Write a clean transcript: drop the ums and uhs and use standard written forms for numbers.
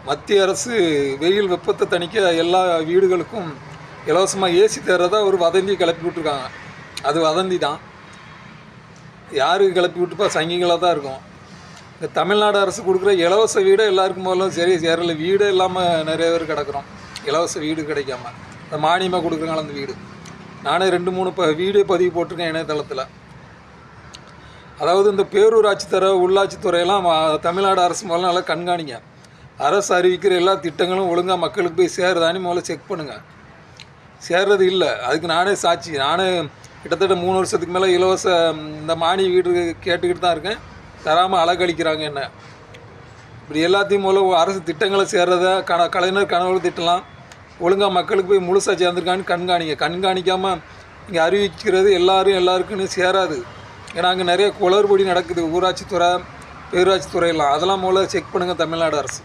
மத்திய அரசு வெயில் வெப்பத்தை தணிக்க எல்லா வீடுகளுக்கும் இலவசமாக ஏசி தர்றதா ஒரு வதந்தி கிளப்பி விட்ருக்காங்க. அது வதந்தி தான். யாருக்கு கிளப்பி விட்டுப்பா? சங்கிகளாக தான் இருக்கும். இந்த தமிழ்நாடு அரசு கொடுக்குற இலவச வீடை எல்லாருக்கும் முதல்ல சரி சேரல. வீடே இல்லாமல் நிறைய பேர் கிடக்குறோம். இலவச வீடு கிடைக்காம இந்த மானியமாக கொடுக்குறாங்கள அந்த வீடு. நானே 2-3 வீடியோ பதிவு போட்டிருக்கேன் இணையதளத்தில். அதாவது இந்த பேரூராட்சித்துறை உள்ளாட்சித்துறையெல்லாம் தமிழ்நாடு அரசு முதல்ல நல்லா கண்காணிங்க. அரசு அறிவிக்கிற எல்லா திட்டங்களும் ஒழுங்காக மக்களுக்கு போய் சேருதானே முதல்ல செக் பண்ணுங்கள். சேர்றது இல்லை, அதுக்கு நானே சாட்சி. நானே கிட்டத்தட்ட 3 வருஷத்துக்கு மேலே இலவச இந்த மானிய வீடு கேட்டுக்கிட்டு தான் இருக்கேன். தராமல் அலக்கழிக்கிறாங்க என்ன. இப்படி எல்லாத்தையும் முதல்ல அரசு திட்டங்களை சேர்றத கலைஞர் கனவு திட்டலாம் ஒழுங்காக மக்களுக்கு போய் முழுசாக சேர்ந்துருக்கான்னு கண்காணிக்காமல் இங்கே அறிவிக்கிறது எல்லாருக்குன்னு சேராது. ஏன்னா அங்கே நிறைய குளறுபடி நடக்குது. ஊராட்சித்துறை பேரூராட்சித்துறையெல்லாம் அதெல்லாம் முதல்ல செக் பண்ணுங்கள் தமிழ்நாடு அரசு.